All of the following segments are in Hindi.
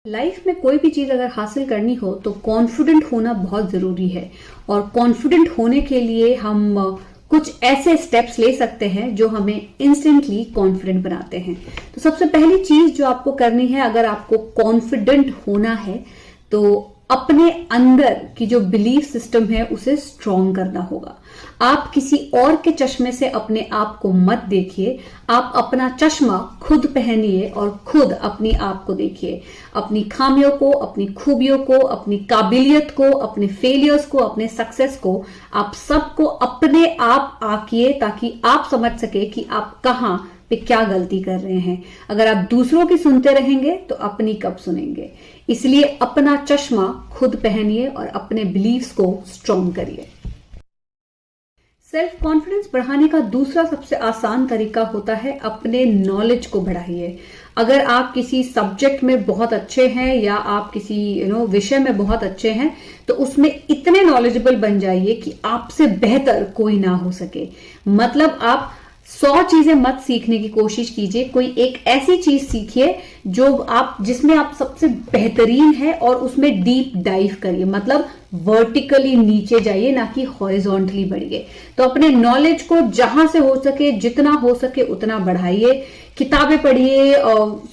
लाइफ में कोई भी चीज अगर हासिल करनी हो तो कॉन्फिडेंट होना बहुत जरूरी है। और कॉन्फिडेंट होने के लिए हम कुछ ऐसे स्टेप्स ले सकते हैं जो हमें इंस्टेंटली कॉन्फिडेंट बनाते हैं। तो सबसे पहली चीज जो आपको करनी है, अगर आपको कॉन्फिडेंट होना है तो अपने अंदर की जो बिलीफ सिस्टम है उसे स्ट्रॉन्ग करना होगा। आप किसी और के चश्मे से अपने आप को मत देखिए, आप अपना चश्मा खुद पहनिए और खुद अपने आप को देखिए। अपनी खामियों को, अपनी खूबियों को, अपनी काबिलियत को, अपने फेलियर्स को, अपने सक्सेस को, आप सबको अपने आप आंकिए ताकि आप समझ सके कि आप कहां पे क्या गलती कर रहे हैं। अगर आप दूसरों की सुनते रहेंगे तो अपनी कब सुनेंगे। इसलिए अपना चश्मा खुद पहनिए और अपने बिलीव्स को स्ट्रॉन्ग करिए। सेल्फ कॉन्फिडेंस बढ़ाने का दूसरा सबसे आसान तरीका होता है अपने नॉलेज को बढ़ाइए। अगर आप किसी सब्जेक्ट में बहुत अच्छे हैं या आप किसी विषय में बहुत अच्छे हैं तो उसमें इतने नॉलेजेबल बन जाइए कि आपसे बेहतर कोई ना हो सके। मतलब आप 100 चीजें मत सीखने की कोशिश कीजिए, कोई एक ऐसी चीज सीखिए जिसमें आप सबसे बेहतरीन है और उसमें डीप डाइव करिए। मतलब वर्टिकली नीचे जाइए, ना कि हॉरिजॉन्टली बढ़िए। तो अपने नॉलेज को जहां से हो सके, जितना हो सके उतना बढ़ाइए। किताबें पढ़िए,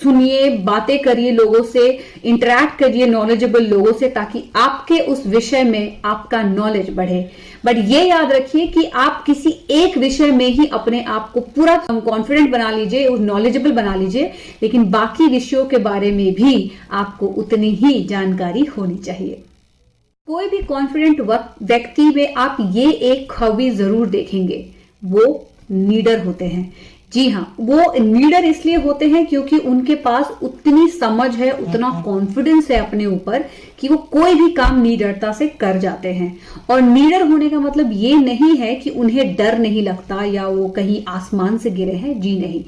सुनिए, बातें करिए, लोगों से इंटरेक्ट करिए, नॉलेजेबल लोगों से, ताकि आपके उस विषय में आपका नॉलेज बढ़े। बट ये याद रखिए कि आप किसी एक विषय में ही अपने आप को पूरा कॉन्फिडेंट बना लीजिए, नॉलेजेबल बना लीजिए, लेकिन बाकी विषयों के बारे में भी आपको उतनी ही जानकारी होनी चाहिए। कोई भी कॉन्फिडेंट व्यक्ति में आप ये एक खूबी जरूर देखेंगे, वो लीडर होते हैं। जी हाँ, वो लीडर इसलिए होते हैं क्योंकि उनके पास उतनी समझ है, उतना कॉन्फिडेंस है अपने ऊपर कि वो कोई भी काम निडरता से कर जाते हैं। और लीडर होने का मतलब ये नहीं है कि उन्हें डर नहीं लगता या वो कहीं आसमान से गिरे हैं। जी नहीं,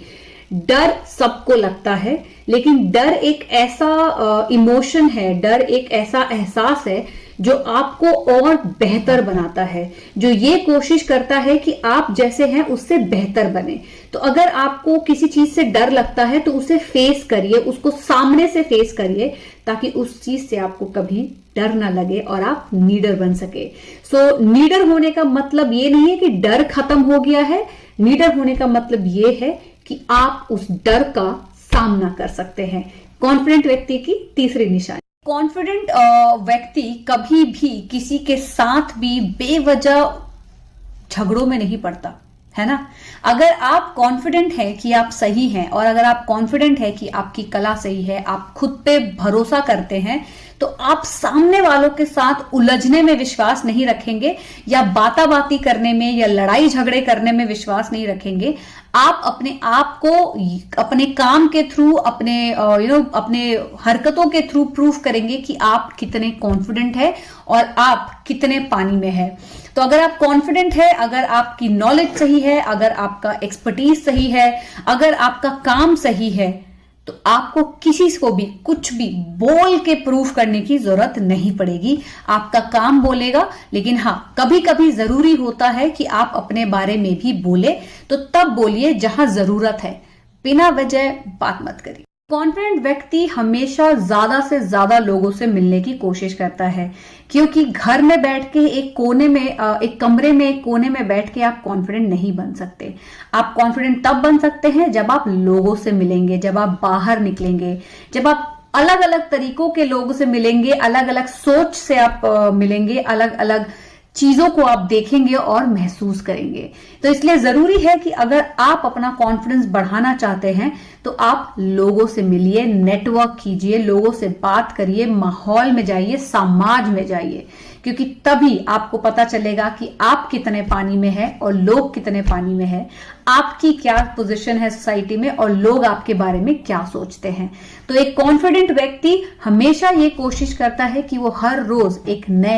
डर सबको लगता है, लेकिन डर एक ऐसा इमोशन है, डर एक ऐसा एहसास है जो आपको और बेहतर बनाता है, जो ये कोशिश करता है कि आप जैसे हैं उससे बेहतर बने। तो अगर आपको किसी चीज से डर लगता है तो उसे फेस करिए, उसको सामने से फेस करिए, ताकि उस चीज से आपको कभी डर ना लगे और आप लीडर बन सके। सो लीडर होने का मतलब ये नहीं है कि डर खत्म हो गया है। लीडर होने का मतलब ये है कि आप उस डर का सामना कर सकते हैं। कॉन्फिडेंट व्यक्ति की तीसरी निशानी। कॉन्फिडेंट व्यक्ति कभी भी किसी के साथ भी बेवजह झगड़ों में नहीं पड़ता, है ना। अगर आप कॉन्फिडेंट है कि आप सही हैं और अगर आप कॉन्फिडेंट है कि आपकी कला सही है, आप खुद पे भरोसा करते हैं, तो आप सामने वालों के साथ उलझने में विश्वास नहीं रखेंगे या बाताबाती करने में या लड़ाई झगड़े करने में विश्वास नहीं रखेंगे। आप अपने आप को अपने काम के थ्रू, अपने हरकतों के थ्रू प्रूफ करेंगे कि आप कितने कॉन्फिडेंट है और आप कितने पानी में है। तो अगर आप कॉन्फिडेंट है, अगर आपकी नॉलेज सही है, अगर आपका एक्सपर्टीज सही है, अगर आपका काम सही है, तो आपको किसी को भी कुछ भी बोल के प्रूफ करने की जरूरत नहीं पड़ेगी। आपका काम बोलेगा। लेकिन हाँ, कभी कभी जरूरी होता है कि आप अपने बारे में भी बोले, तो तब बोलिए जहां जरूरत है, बिना वजह बात मत करिए। कॉन्फिडेंट व्यक्ति हमेशा ज्यादा से ज्यादा लोगों से मिलने की कोशिश करता है, क्योंकि घर में बैठ के एक कमरे में एक कोने में बैठ के आप कॉन्फिडेंट नहीं बन सकते। आप कॉन्फिडेंट तब बन सकते हैं जब आप लोगों से मिलेंगे, जब आप बाहर निकलेंगे, जब आप अलग अलग तरीकों के लोगों से मिलेंगे, अलग अलग सोच से आप मिलेंगे, अलग अलग चीजों को आप देखेंगे और महसूस करेंगे। तो इसलिए जरूरी है कि अगर आप अपना कॉन्फिडेंस बढ़ाना चाहते हैं तो आप लोगों से मिलिए, नेटवर्क कीजिए, लोगों से बात करिए, माहौल में जाइए, समाज में जाइए, क्योंकि तभी आपको पता चलेगा कि आप कितने पानी में है और लोग कितने पानी में है, आपकी क्या पोजीशन है सोसाइटी में और लोग आपके बारे में क्या सोचते हैं। तो एक कॉन्फिडेंट व्यक्ति हमेशा ये कोशिश करता है कि वो हर रोज एक नए